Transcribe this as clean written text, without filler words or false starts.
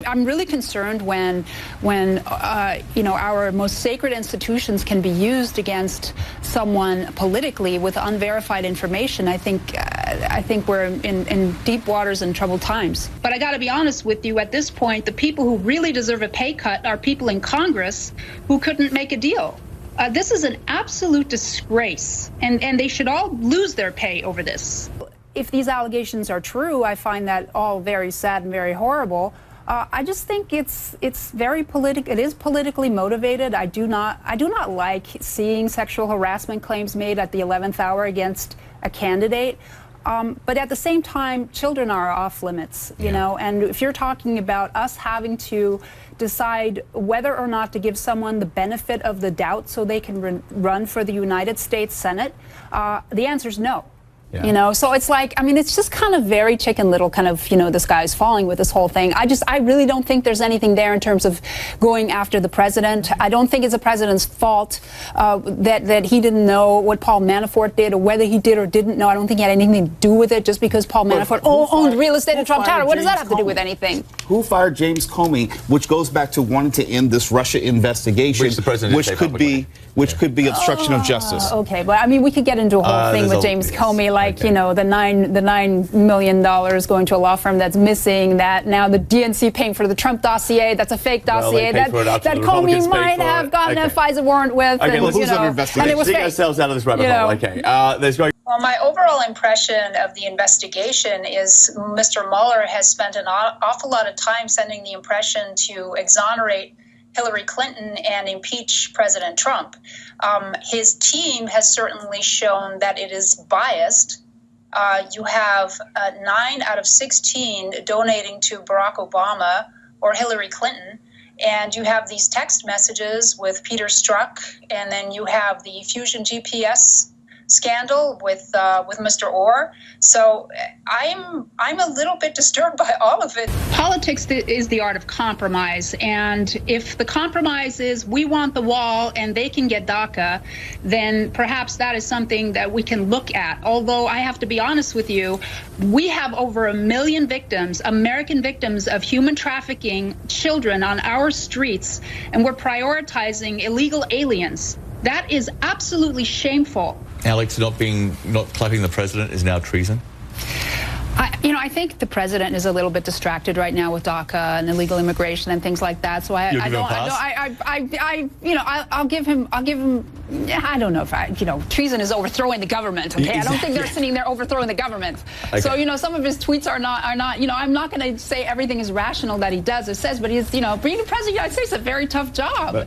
I'm really concerned when you know, our most sacred institutions can be used against someone politically with unverified information. I think we're in deep waters and troubled times. But I got to be honest with you, at this point, the people who really deserve a pay cut are people in Congress who couldn't make a deal. This is an absolute disgrace, and they should all lose their pay over this. If these allegations are true, I find that all very sad and very horrible. I just think it's very political. It is politically motivated. I do not like seeing sexual harassment claims made at the 11th hour against a candidate. But at the same time, children are off limits, you know, and if you're talking about us having to decide whether or not to give someone the benefit of the doubt so they can run for the United States Senate, the answer is no. Yeah. You know, so it's like, I mean, it's just kind of very Chicken Little, kind of, you know, the sky is falling with this whole thing. I really don't think there's anything there in terms of going after the president. I don't think it's the president's fault that he didn't know what Paul Manafort did, or whether he did or didn't know. I don't think he had anything to do with it, just because Paul Manafort owned real estate in Trump Tower. What does that have to do with anything? Who fired James Comey, which goes back to wanting to end this Russia investigation, which the president could be obstruction of justice. Okay, but I mean, we could get into a whole thing with James Comey, like, you know, the $9 million going to a law firm that's missing, that now the DNC paying for the Trump dossier, that's a fake dossier, that Comey might have gotten a FISA warrant with. Okay, and, let's dig ourselves out of this rabbit hole. Okay, Well, my overall impression of the investigation is Mr. Mueller has spent an awful lot of time sending the impression to exonerate Hillary Clinton and impeach President Trump. His team has certainly shown that it is biased. You have 9 out of 16 donating to Barack Obama or Hillary Clinton. And you have these text messages with Peter Strzok, and then you have the Fusion GPS scandal with Mr. Orr. So I'm a little bit disturbed by all of it. Politics is the art of compromise, and if the compromise is we want the wall and they can get DACA, then perhaps that is something that we can look at. Although I have to be honest with you, we have over 1 million victims, American victims of human trafficking, children on our streets, and we're prioritizing illegal aliens. That is absolutely shameful. Alex, not clapping the president is now treason? I think the president is a little bit distracted right now with DACA and illegal immigration and things like that. So I'll give him. I don't know if treason is overthrowing the government. Okay, exactly. I don't think they're sitting there overthrowing the government. Okay. So some of his tweets are not. I'm not going to say everything is rational that he does or says, but he's being the president of the United States is a very tough job.